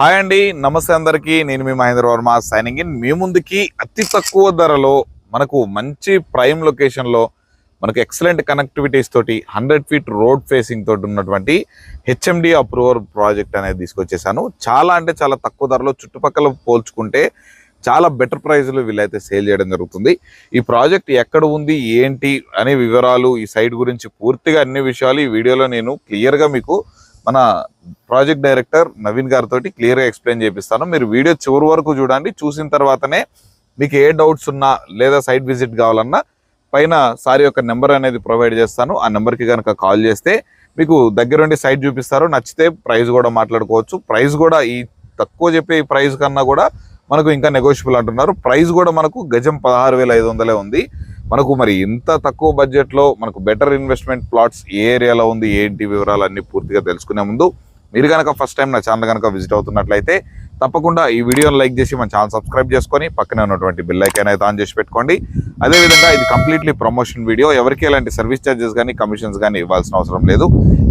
Hi అండి, నమస్తే అందరికీ. నేను మీ మహేంద్ర వర్మ సైనింగ్ ఇన్. మీ ముందుకి అతి తక్కువ ధరలో మనకు మంచి ప్రైమ్ లొకేషన్లో మనకు ఎక్సలెంట్ కనెక్టివిటీస్ తోటి 100 ఫీట్ రోడ్ ఫేసింగ్ తోటి ఉన్నటువంటి హెచ్ఎండి అప్రూవర్ ప్రాజెక్ట్ అనేది తీసుకొచ్చేసాను. చాలా అంటే చాలా తక్కువ ధరలో చుట్టుపక్కల పోల్చుకుంటే చాలా బెటర్ ప్రైజ్లో వీళ్ళైతే సేల్ చేయడం జరుగుతుంది. ఈ ప్రాజెక్ట్ ఎక్కడ ఉంది, ఏంటి అనే వివరాలు, ఈ సైట్ గురించి పూర్తిగా అన్ని విషయాలు ఈ వీడియోలో నేను క్లియర్గా మీకు మన ప్రాజెక్ట్ డైరెక్టర్ నవీన్ గారితో క్లియర్గా ఎక్స్ప్లెయిన్ చేపిస్తాను. మీరు వీడియో చివరి వరకు చూడండి. చూసిన తర్వాతనే మీకు ఏ డౌట్స్ ఉన్నా లేదా సైట్ విజిట్ కావాలన్నా పైన సార్ యొక్క నెంబర్ అనేది ప్రొవైడ్ చేస్తాను. ఆ నెంబర్కి కనుక కాల్ చేస్తే మీకు దగ్గరుండి సైట్ చూపిస్తారు. నచ్చితే ప్రైస్ కూడా మాట్లాడుకోవచ్చు. ప్రైస్ కూడా ఈ తక్కువ చెప్పే ఈ ప్రైస్ కన్నా కూడా మనకు ఇంకా నెగోషియబుల్ అంటున్నారు. ప్రైస్ కూడా మనకు గజం 16,500 ఉంది. మనకు మరి ఇంత తక్కువ బడ్జెట్లో మనకు బెటర్ ఇన్వెస్ట్మెంట్ ప్లాట్స్ ఏ ఏరియాలో ఉంది, ఏంటి వివరాలు అన్ని పూర్తిగా తెలుసుకునే ముందు మీరు కనుక ఫస్ట్ టైం నా ఛానల్ కనుక విజిట్ అవుతున్నట్లయితే తప్పకుండా ఈ వీడియోని లైక్ చేసి మన ఛానల్ సబ్స్క్రైబ్ చేసుకొని పక్కనే ఉన్నటువంటి బెల్ ఐకాన్ అయితే ఆన్ చేసి పెట్టుకోండి. అదేవిధంగా ఇది కంప్లీట్లీ ప్రమోషన్ వీడియో. ఎవరికి ఎలాంటి సర్వీస్ ఛార్జెస్ కానీ కమిషన్స్ కానీ ఇవ్వాల్సిన అవసరం లేదు.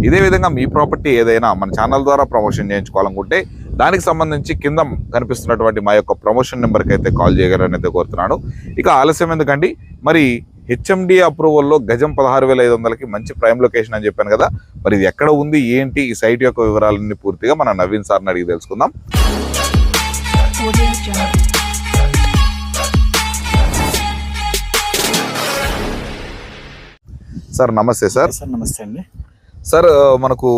ఇదే విధంగా మీ ప్రాపర్టీ ఏదైనా మన ఛానల్ ద్వారా ప్రమోషన్ చేయించుకోవాలనుకుంటే దానికి సంబంధించి కింద కనిపిస్తున్నటువంటి మా యొక్క ప్రమోషన్ నెంబర్కి అయితే కాల్ చేయగలరని అయితే కోరుతున్నాను. ఇక ఆలస్యం ఎందుకండి, మరి హెచ్ఎండి అప్రూవల్లో గజం 16,500కి మంచి ప్రైమ్ లొకేషన్ అని చెప్పాను కదా, మరి ఇది ఎక్కడ ఉంది, ఏంటి, ఈ సైట్ యొక్క వివరాలన్నీ పూర్తిగా మన నవీన్ సార్ని అడిగి తెలుసుకుందాం. సార్ నమస్తే. సార్ నమస్తే అండి. సార్ మనకు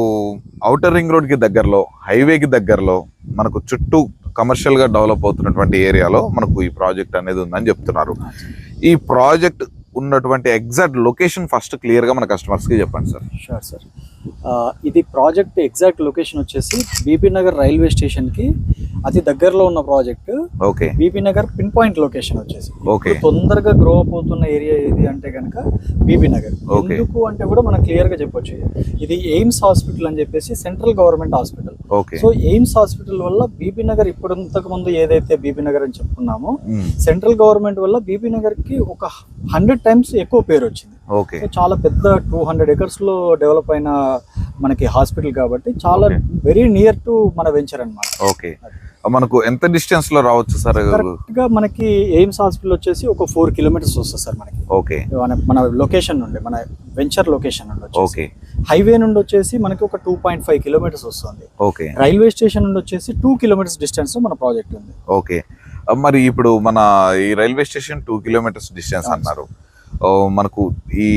ఔటర్ రింగ్ రోడ్కి దగ్గరలో, హైవేకి దగ్గరలో, మనకు చుట్టూ కమర్షియల్గా డెవలప్ అవుతున్నటువంటి ఏరియాలో మనకు ఈ ప్రాజెక్ట్ అనేది ఉందని చెప్తున్నారు. ఈ ప్రాజెక్ట్ ఉన్నటువంటి ఎగ్జాక్ట్ లొకేషన్ ఫస్ట్ క్లియర్గా మన కస్టమర్స్కి చెప్పండి సార్. Sure sir. ఇది ప్రాజెక్ట్ ఎగ్జాక్ట్ లొకేషన్ వచ్చేసి బీబీ నగర్ రైల్వే స్టేషన్కి అతి దగ్గరలో ఉన్న project. Okay. Bibinagar pin point location వచ్చేసి ఓకే. తొందరగా గ్రో అప్ అవుతున్న ఏరియా ఏది అంటే కనుక బీబీ నగర్. ఎందుకు అంటే కూడా మనం క్లియర్గా చెప్పొచ్చు, ఇది ఎయిమ్స్ హాస్పిటల్ అని చెప్పేసి central government hospital. Okay. So AIIMS hospital వల్ల బీబీ నగర్ ఇప్పుడు ఇంతకు ముందు ఏదైతే బీబీ నగర్ అని చెప్పుకున్నామో సెంట్రల్ గవర్నమెంట్ వల్ల బీబీ నగర్ కి ఒక 100 times ఎక్కువ పేరు వచ్చింది. ఓకే. సో చాలా పెద్ద 200 acres లో డెవలప్ అయిన మనకి హాస్పిటల్ కాబట్టి చాలా వెరీ నియర్ టు మన వెంచర్ అన్నమాట. ఓకే. మనకు ఎంత డిస్టెన్స్ లో రావచ్చు సార్? కరెక్ట్ గా మనకి ఎయిమ్స్ హాస్పిటల్ వచ్చేసి ఒక 4 kilometers వస్తుంది సార్ మనకి. ఓకే. మన లొకేషన్ నుండి, మన వెంచర్ లొకేషన్ నుండి. ఓకే. హైవే నుండి వచ్చేసి మనకి ఒక 2.5 kilometers వస్తుంది. ఓకే. రైల్వే స్టేషన్ నుండి వచ్చేసి 2 kilometers డిస్టెన్స్ లో మన ప్రాజెక్ట్ ఉంది. ఓకే. మరి ఇప్పుడు మన ఈ రైల్వే స్టేషన్ 2 kilometers డిస్టెన్స్ అన్నారు, మనకు ఈ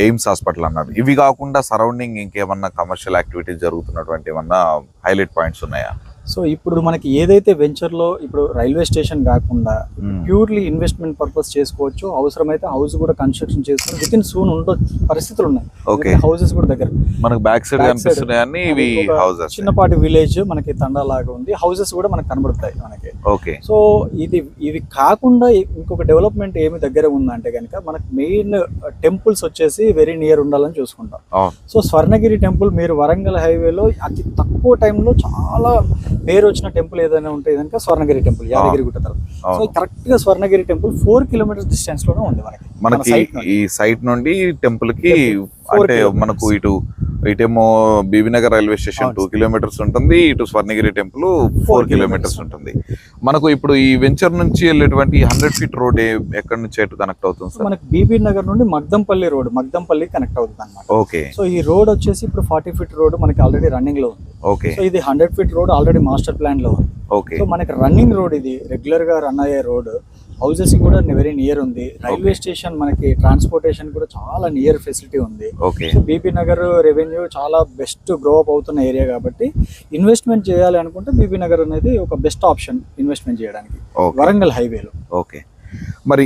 ఎయిమ్స్ హాస్పిటల్ అన్నారు. ఇవి కాకుండా సరౌండింగ్ ఇంకేమన్నా కమర్షియల్ యాక్టివిటీస్ జరుగుతున్నటువంటి ఏమన్నా హైలైట్ పాయింట్స్ ఉన్నాయా? సో ఇప్పుడు మనకి ఏదైతే వెంచర్లో ఇప్పుడు రైల్వే స్టేషన్ కాకుండా ప్యూర్లీ ఇన్వెస్ట్మెంట్ పర్పస్ చేసుకోవచ్చు. అవసరమైతే హౌస్ కూడా కన్స్ట్రక్షన్ చేసుకుని విత్ ఇన్ సూన్ ఉండే పరిస్థితులు ఉన్నాయి. ఓకే. హౌసెస్ కూడా దగ్గర మనకు బ్యాక్ సైడ్ కనిపిస్తున్నాయని ఇవి హౌసెస్. చిన్నపాటి విలేజ్ మనకి తండాలాగా ఉంది. హౌసెస్ కూడా మనకు కనబడతాయి మనకి. ఓకే. సో ఇవి కాకుండా ఇంకొక డెవలప్మెంట్ ఏమి దగ్గర ఉందంటే కనుక మనకు మెయిన్ టెంపుల్స్ వచ్చేసి వెరీ నియర్ ఉండాలని చూసుకుంటాం. సో స్వర్ణగిరి టెంపుల్ మీరు వరంగల్ హైవేలో అతి తక్కువ టైంలో చాలా పేరు వచ్చిన టెంపుల్ ఏదైనా ఉంటే కనుక స్వర్ణగిరి టెంపుల్, యాదగిరి గుట్ట తర్వాత. సో కరెక్ట్ గా స్వర్ణగిరి టెంపుల్ 4 kilometers డిస్టెన్స్ లోనే ఉంది మనకి ఈ సైట్ నుండి టెంపుల్ కి. అంటే మనకు ఇటేమో బీబీనగర్ రైల్వే స్టేషన్ 2 kilometers ఉంటుంది, ఇటు స్వర్ణగిరి టెంపుల్ 4 kilometers ఉంటుంది. మనకు ఇప్పుడు ఈ వెంచర్ నుంచి వెళ్ళేటువంటి 100 feet రోడ్ ఎక్కడి నుంచి ఎటు కనెక్ట్ అవుతుంది సార్? మనకి బీబీ నగర్ నుండి మగ్దంపల్లి రోడ్, మగ్దంపల్లి కనెక్ట్ అవుతుంది అన్నమాట. ఓకే. సో ఈ రోడ్ వచ్చేసి ఇప్పుడు 40 feet రోడ్ మనకి ఆల్రెడీ రన్నింగ్ లో ఉంది. ఓకే. సో ఇది 100 feet road already master plan లో ఉంది. ఓకే. సో మనకి రన్నింగ్ రోడ్, ఇది రెగ్యులర్ గా రన్ అయ్యే రోడ్. హౌసెస్ కూడా వెరీ నియర్ ఉంది. రైల్వే స్టేషన్ మనకి ట్రాన్స్పోర్టేషన్ కూడా చాలా నియర్ ఫెసిలిటీ ఉంది. ఓకే. బీబీ నగర్ రెవెన్యూ చాలా బెస్ట్ గ్రో అప్ అవుతున్న ఏరియా కాబట్టి ఇన్వెస్ట్మెంట్ చేయాలి అనుకుంటే బీబీ నగర్ అనేది ఒక బెస్ట్ ఆప్షన్ ఇన్వెస్ట్మెంట్ చేయడానికి వరంగల్ హైవేలో. ఓకే. మరి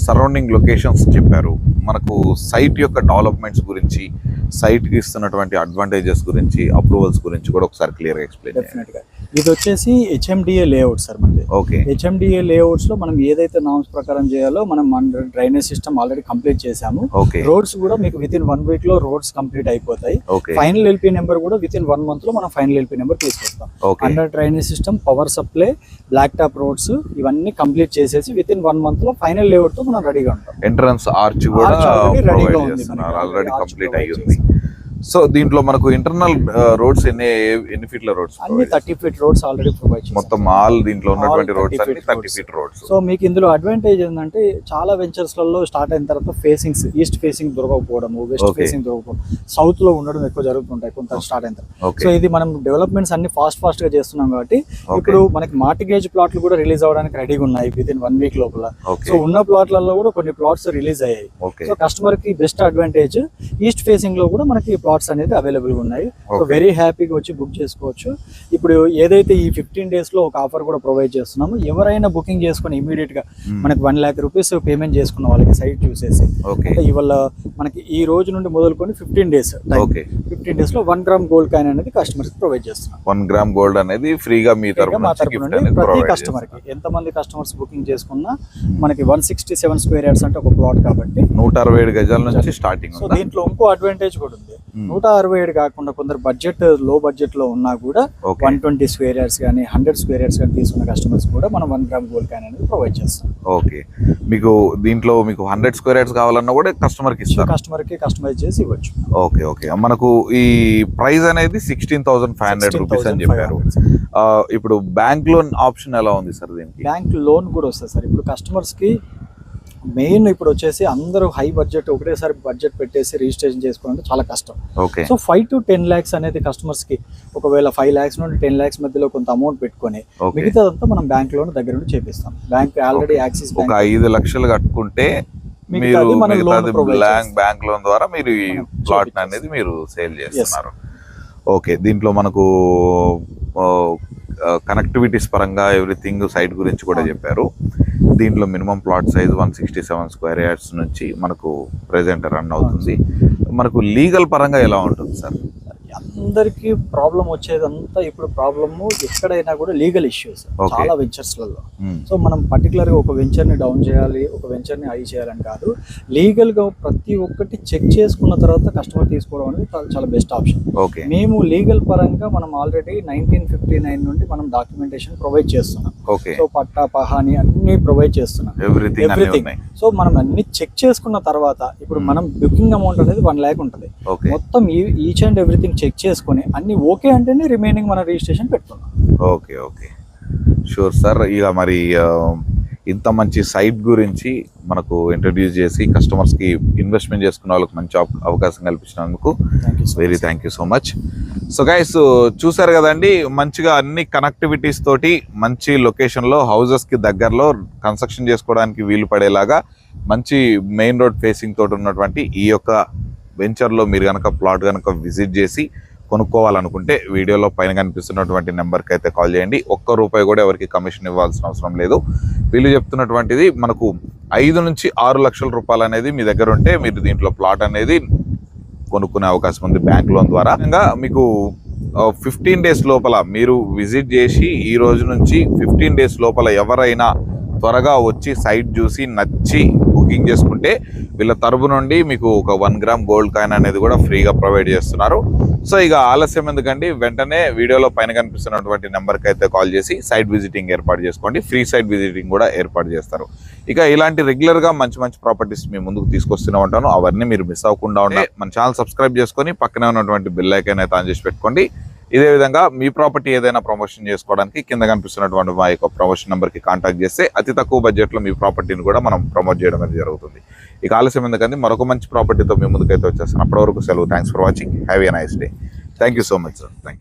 సరౌండింగ్ లొకేషన్స్ చెప్పారు, మనకు సైట్ యొక్క డెవలప్మెంట్స్ గురించి, సైట్కి ఇస్తున్నటువంటి అడ్వాంటేజెస్ గురించి, అప్రూవల్స్ గురించి కూడా ఒకసారి క్లియర్గా ఎక్స్ప్లెయిన్. డెఫినెట్గా ఇది వచ్చేసి హెచ్ఎండిఏ లేఅవుట్ సార్ మనది. ఓకే. హెచ్ఎండిఏ లేఅవుట్స్ లో మనం ఏదైతే నామ్స్ ప్రకారం చేయాలో మనం డ్రైనేజ్ సిస్టమ్ ఆల్రెడీ కంప్లీట్ చేసాము. ఓకే. రోడ్స్ కూడా మీకు విత్ ఇన్ 1 week లో రోడ్స్ కంప్లీట్ అయిపోతాయి. ఫైనల్ ఎల్పీ నెంబర్ కూడా విత్ ఇన్ 1 month లో మనం ఫైనల్ ఎల్పీ నెంబర్ తీసుకొస్తాం. Under drainage system, power supply, black top roads ఇవన్నీ కంప్లీట్ చేసేసి విత్ ఇన్ 1 month లో ఫైనల్ లేఅవుట్ తో మనం రెడీగా ఉంటాం. ఎంట్రన్స్ ఆర్చ్ కూడా రెడీగా ఉంది, ఆల్రెడీ కంప్లీట్ అయ్యింది. సో దీంట్లో మనకు ఇంటర్నల్ రోడ్స్ ఎన్ని ఫీట్ల రోడ్స్? అన్ని 30 ఫీట్ రోడ్స్ ఆల్రెడీ ప్రొవైడ్ చేస్తాం. మొత్తం ఆల్ దీంట్లో ఉన్నటువంటి రోడ్స్ అన్ని 30 ఫీట్ రోడ్స్. సో మీకు ఇందులో అడ్వాంటేజ్ ఏంటంటే చాలా వెంచర్స్ లలో స్టార్ట్ అయిన తర్వాత ఫేసింగ్స్ ఈస్ట్ ఫేసింగ్ దొరకకపోవడం, వెస్ట్ ఫేసింగ్ దొరకకపోవడం, సౌత్ లో ఉండడం ఎక్కువ జరుగుతుంటాయి కొంత స్టార్ట్ అయిన తర్వాత. సో ఇది మనం డెవలప్మెంట్స్ అన్ని ఫాస్ట్ గా చేస్తున్నాం కాబట్టి ఇప్పుడు మనకి మార్టిగేజ్ ప్లాట్లు కూడా రిలీజ్ అవడానికి రెడీగా ఉన్నాయి వితిన్ 1 వీక్ లోపల. సో ఉన్న ప్లాట్లలో కూడా కొన్ని ప్లాట్స్ రిలీజ్ అయ్యాయి. సో కస్టమర్ కి బెస్ట్ అడ్వాంటేజ్ ఈస్ట్ ఫేసింగ్ లో కూడా మనకి ప్లాట్స్ అనేది అవైలబుల్ గా ఉన్నాయి. సో వెరీ హ్యాపీగా వచ్చి బుక్ చేసుకోవచ్చు. ఇప్పుడు ఏదైతే ఈ 15 days లో ఒక ఆఫర్ కూడా ప్రొవైడ్ చేస్తున్నాము, ఎవరైనా బుకింగ్ చేసుకుని ఇమీడియట్ గా మనకి 1 lakh rupees పేమెంట్ చేసుకున్న వాళ్ళకి సైట్ చూసేసి ఇవాళ మనకి ఈ రోజు నుండి మొదలుకొని 15 days 15 days లో 1 gram గోల్డ్ కాయిన్ అనేది కస్టమర్స్ ప్రొవైడ్ చేస్తున్నాం. 1 gram గోల్డ్ అనేది ఫ్రీగా మీ తరపున ప్రతి కస్టమర్ కి ఎంత మంది కస్టమర్స్ బుకింగ్ చేసుకున్నా మనకి 167 square yards అంటే ఒక ప్లాట్ కాబట్టి 167 గజాల నుంచి స్టార్టింగ్. సో దీంట్లో ఇంకో అడ్వాంటేజ్ కూడా ఉంది. 167 కాకుండా కొందరు బడ్జెట్ లో బడ్జెట్ లో ఉన్నా కూడా 120 square yards కానీ 100 square yards కానీ తీసుకున్న కస్టమర్స్ కూడా మనం 1 gram గోల్డ్ కాయిన్ అనేది ప్రొవైడ్ చేస్తాం. ఓకే, మీకు దీంట్లో మీకు 100 square yards కావాలన్నా కూడా కస్టమర్ కి ఇస్తారు, కస్టమర్ కి కస్టమైజ్ చేసి ఇవ్వచ్చు. Okay okay. మనకు ఈ ప్రైస్ అనేది 16,500 రూపీస్ అని చెప్పారు. ఇప్పుడు బ్యాంక్ లోన్ ఆప్షన్ ఎలా ఉంది సార్? దీనికి బ్యాంక్ లోన్ కూడా వస్తుంది సార్. ఇప్పుడు కస్టమర్స్ కి మెయిన్ ఇప్పుడు వచ్చేసి అందరూ హై బడ్జెట్ ఒకటేసారి బడ్జెట్ పెట్టేసి రిజిస్ట్రేషన్ చేసుకోవాలంటే చాలా కష్టం. సో 5 to 10 lakhs అనేది కస్టమర్స్ కి ఒకవేళ 5 lakhs నుండి 10 lakhs మధ్యలో కొంత అమౌంట్ పెట్టుకొని మిగతాదంతా మనం బ్యాంక్ లోన్ దగ్గర నుండి చేపిస్తాం. బ్యాంక్ ఆల్రెడీ యాక్సిస్ ఒక 5 లక్షలు కట్టుకుంటే మీరు బ్యాంక్ లోన్ ద్వారా మీరు ఈ ప్లాట్ అనేది మీరు సేల్ చేస్తున్నారు. ఓకే, దీంట్లో మనకు కనెక్టివిటీస్ పరంగా ఎవ్రీథింగ్ సైట్ గురించి కూడా చెప్పారు. దీంట్లో minimum plot size 167 square yards నుంచి మనకు ప్రెజెంట్ రన్ అవుతుంది. మనకు లీగల్ పరంగా ఎలా ఉంటుంది సార్? అందరికి ప్రాబ్లం వచ్చేదంతా ఇప్పుడు ప్రాబ్లము ఎక్కడైనా కూడా లీగల్ ఇష్యూస్ చాలా వెంచర్స్లలో. సో మనం పర్టికులర్ గా ఒక వెంచర్ ని డౌన్ చేయాలి, ఒక వెంచర్ ని హై చేయాలని కాదు, లీగల్ గా ప్రతి ఒక్కటి చెక్ చేసుకున్న తర్వాత కస్టమర్ తీసుకోవడం అనేది చాలా బెస్ట్ ఆప్షన్. మేము లీగల్ పరంగా మనం ఆల్రెడీ 1959 నుండి మనం డాక్యుమెంటేషన్ ప్రొవైడ్ చేస్తున్నాం. సో పట్టా పహాని అన్ని ప్రొవైడ్ చేస్తున్నాం, ఎవ్రీథింగ్. సో మనం అన్ని చెక్ చేసుకున్న తర్వాత ఇప్పుడు మనం బుకింగ్ అమౌంట్ అనేది 1 lakh ఉంటుంది. మొత్తం ఈచ్ అండ్ ఎవ్రీథింగ్ చెక్ చేసుకొని అన్ని ఓకే అంటేనే రిమైనింగ్ మన రిజిస్ట్రేషన్ పెట్టుకున్నాం. Okay okay, sure sir. ఇక మరి ఇంత మంచి సైట్ గురించి మనకు ఇంట్రడ్యూస్ చేసి కస్టమర్స్కి ఇన్వెస్ట్మెంట్ చేసుకున్న వాళ్ళకి మంచి అవకాశం కల్పించినందుకు very thank you so much. So guys, చూసారు కదండి, మంచిగా అన్ని కనెక్టివిటీస్ తోటి మంచి లొకేషన్లో హౌజెస్కి దగ్గరలో కన్స్ట్రక్షన్ చేసుకోవడానికి వీలు పడేలాగా మంచి మెయిన్ రోడ్ ఫేసింగ్ తోటి ఉన్నటువంటి ఈ యొక్క వెంచర్లో మీరు కనుక ప్లాట్ కనుక విజిట్ చేసి కొనుక్కోవాలనుకుంటే వీడియోలో పైన కనిపిస్తున్నటువంటి నెంబర్కి అయితే కాల్ చేయండి. ₹1 కూడా ఎవరికి కమిషన్ ఇవ్వాల్సిన అవసరం లేదు. వీళ్ళు చెప్తున్నటువంటిది మనకు 5 నుంచి 6 లక్షల రూపాయలు అనేది మీ దగ్గర ఉంటే మీరు దీంట్లో ప్లాట్ అనేది కొనుక్కునే అవకాశం ఉంది బ్యాంక్ లోన్ ద్వారా. ఇంకా మీకు 15 days లోపల మీరు విజిట్ చేసి ఈ రోజు నుంచి 15 days లోపల ఎవరైనా త్వరగా వచ్చి సైట్ చూసి నచ్చి బుకింగ్ చేసుకుంటే వీళ్ళ తరపు నుండి మీకు ఒక 1 gram గోల్డ్ కాయిన్ అనేది కూడా ఫ్రీగా ప్రొవైడ్ చేస్తున్నారు. సో ఇక ఆలస్యం ఎందుకండి, వెంటనే వీడియోలో పైన కనిపిస్తున్నటువంటి నెంబర్కి అయితే కాల్ చేసి సైట్ విజిటింగ్ ఏర్పాటు చేసుకోండి. ఫ్రీ సైట్ విజిటింగ్ కూడా ఏర్పాటు చేస్తారు. ఇక ఇలాంటి రెగ్యులర్గా మంచి మంచి ప్రాపర్టీస్ మీ ముందుకు తీసుకొస్తూనే ఉంటాను. అవన్నీ మీరు మిస్ అవ్వకుండా ఉంటే మన ఛానల్ సబ్స్క్రైబ్ చేసుకొని పక్కనే ఉన్నటువంటి బెల్ ఐకాన్ అయితే ఆన్ చేసి పెట్టుకోండి. ఇదే విధంగా మీ ప్రాపర్టీ ఏదైనా ప్రమోషన్ చేసుకోవడానికి కింద కనిపిస్తున్నటువంటి మా యొక్క ప్రమోషన్ నెంబర్కి కాంటాక్ట్ చేస్తే అతి తక్కువ బడ్జెట్లో మీ ప్రాపర్టీని కూడా మనం ప్రమోట్ చేయడం అనేది జరుగుతుంది. ఇక ఆలస్యం ఎందుకంటే మరొక మంచి ప్రాపర్టీతో మీ ముందుకైతే వచ్చేస్తాను. అప్పటి వరకు సెలవు. Thanks for watching. Have a nice day. Thank you so much sir. Thank you.